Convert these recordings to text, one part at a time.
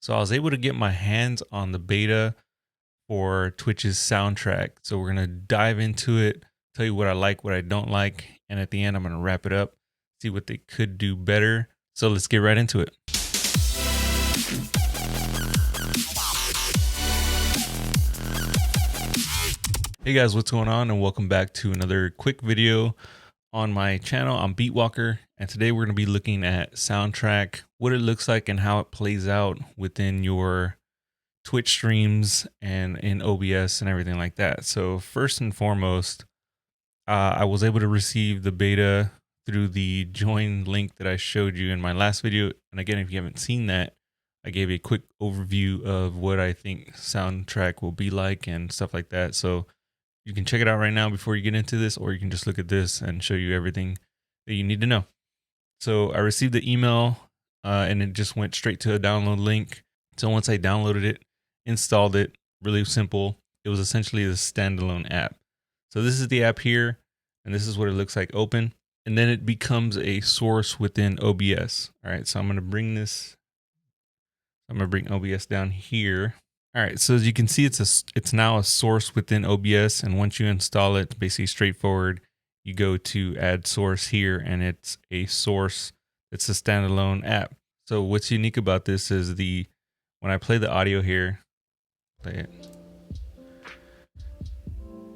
So I was able to get my hands on the beta for Twitch's soundtrack. So we're going to dive into it, tell you what I like, what I don't like. And at the end, I'm going to wrap it up, see what they could do better. So let's get right into it. Hey guys, what's going on? And welcome back to another quick video on my channel. I'm Beatwalker, and today we're going to be looking at soundtrack, what it looks like and how it plays out within your Twitch streams and in OBS and everything like that. So first and foremost, I was able to receive the beta through the join link that I showed you in my last video. And again, if you haven't seen that, I gave a quick overview of what I think soundtrack will be like and stuff like that. So you can check it out right now before you get into this, or you can just look at this and show you everything that you need to know. So I received the email and it just went straight to a download link. So once I downloaded it, installed it, really simple. It was essentially a standalone app. So this is the app here, and this is what it looks like open. And then it becomes a source within OBS. All right, so I'm going to bring OBS down here. All right, so as you can see, it's now a source within OBS, and once you install it, it's basically straightforward. You go to add source here, and it's a source. It's a standalone app. So what's unique about this is when I play the audio here, play it.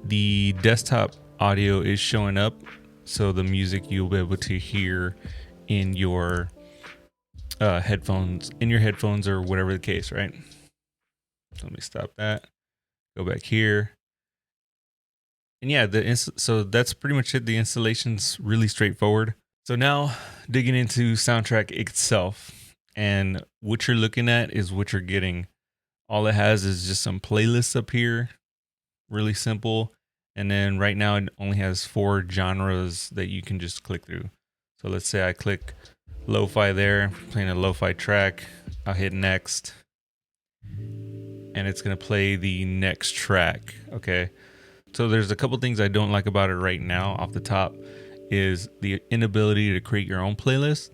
The desktop audio is showing up, so the music you'll be able to hear in your headphones, or whatever the case, right? So let me stop that. Go back here. And yeah, so that's pretty much it. The installation's really straightforward. So now digging into soundtrack itself, and what you're looking at is what you're getting. All it has is just some playlists up here, really simple. And then right now it only has 4 genres that you can just click through. So let's say I click lo-fi there, playing a lo-fi track. I'll hit next, and it's going to play the next track. Okay. So there's a couple things I don't like about it right now. Off the top is the inability to create your own playlist,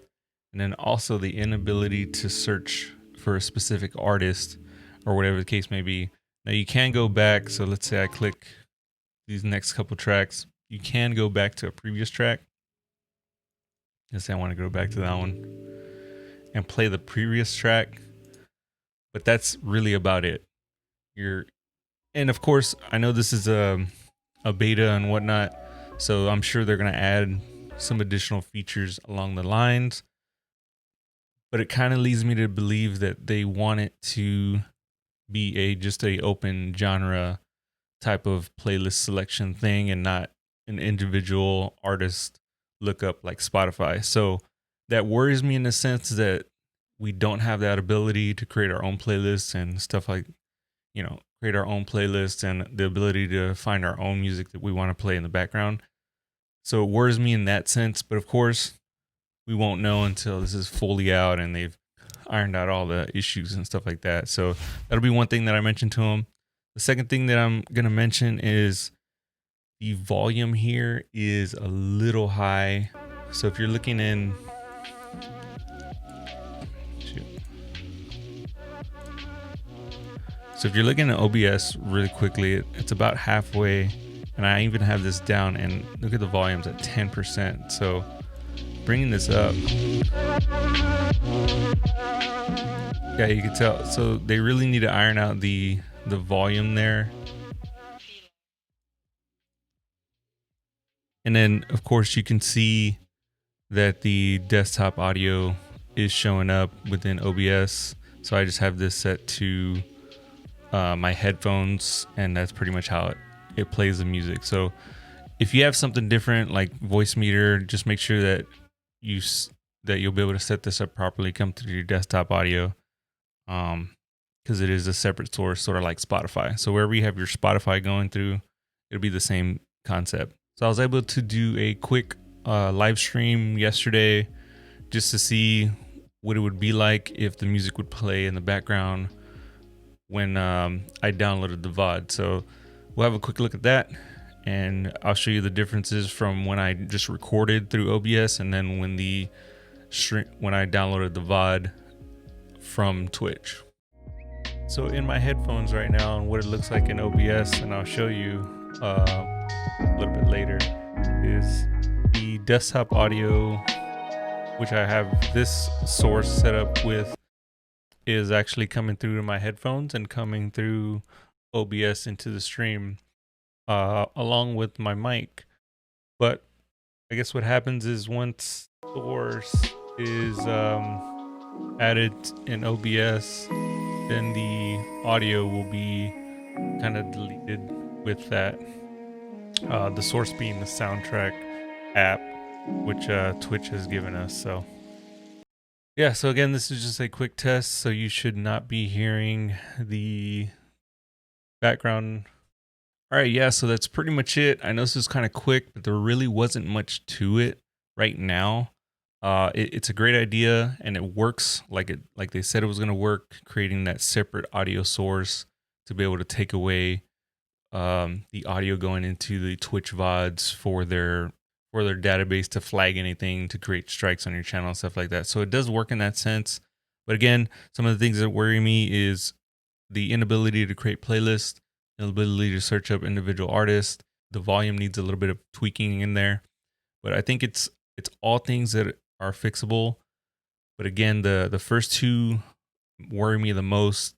and then also the inability to search for a specific artist or whatever the case may be. Now you can go back. So let's say I click these next couple tracks. You can go back to a previous track. Let's say I want to go back to that one and play the previous track, but that's really about it. And of course, I know this is a beta and whatnot, so I'm sure they're going to add some additional features along the lines, but it kind of leads me to believe that they want it to be just a open genre type of playlist selection thing, and not an individual artist lookup like Spotify. So that worries me in the sense that we don't have that ability to create our own playlists and stuff like, create our own playlists and the ability to find our own music that we want to play in the background. So it worries me in that sense, but of course we won't know until this is fully out and they've ironed out all the issues and stuff like that. So that'll be one thing that I mentioned to them. The second thing that I'm going to mention is the volume here is a little high. So if you're looking in, so if you're looking at OBS really quickly, it's about halfway, and I even have this down, and look at the volumes at 10%. So bringing this up, yeah, you can tell. So they really need to iron out the volume there. And then of course you can see that the desktop audio is showing up within OBS. So I just have this set to my headphones, and that's pretty much how it plays the music. So if you have something different like voice meter, just make sure that you'll be able to set this up properly, come through your desktop audio, because it is a separate source, sort of like Spotify. So wherever you have your Spotify going through, it'll be the same concept. So I was able to do a quick live stream yesterday just to see what it would be like if the music would play in the background when I downloaded the VOD. So we'll have a quick look at that, and I'll show you the differences from when I just recorded through OBS and then when I downloaded the VOD from Twitch. So in my headphones right now, and what it looks like in OBS, and I'll show you a little bit later, is the desktop audio, which I have this source set up with, is actually coming through to my headphones and coming through OBS into the stream, along with my mic. But I guess what happens is once source is added in OBS, then the audio will be kind of deleted with that. The source being the soundtrack app, which Twitch has given us. So yeah, so again, this is just a quick test, so you should not be hearing the background. All right, yeah, so that's pretty much it. I know this is kind of quick, but there really wasn't much to it right now. It's a great idea, and it works like they said it was going to work, creating that separate audio source to be able to take away the audio going into the Twitch VODs for their database to flag anything, to create strikes on your channel and stuff like that. So it does work in that sense. But again, some of the things that worry me is the inability to create playlists, inability to search up individual artists. The volume needs a little bit of tweaking in there. But I think it's all things that are fixable. But again, the first two worry me the most,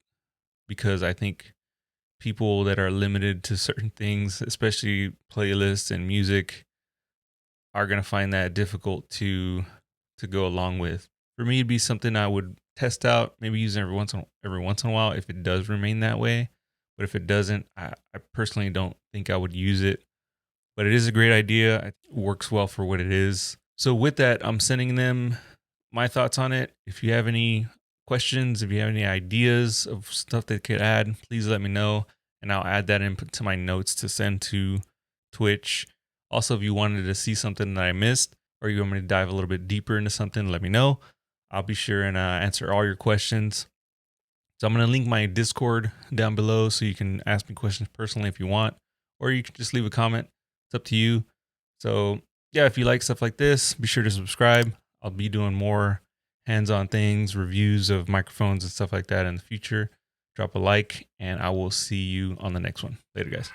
because I think people that are limited to certain things, especially playlists and music, are going to find that difficult to go along with. For me, it'd be something I would test out, maybe use every once in a while if it does remain that way. But if it doesn't, I personally don't think I would use it. But it is a great idea. It works well for what it is. So with that, I'm sending them my thoughts on it. If you have any questions, if you have any ideas of stuff they could add, please let me know, and I'll add that into my notes to send to Twitch. Also, if you wanted to see something that I missed, or you want me to dive a little bit deeper into something, let me know. I'll be sure and answer all your questions. So I'm going to link my Discord down below, so you can ask me questions personally if you want, or you can just leave a comment. It's up to you. So yeah, if you like stuff like this, be sure to subscribe. I'll be doing more hands-on things, reviews of microphones and stuff like that in the future. Drop a like, and I will see you on the next one. Later, guys.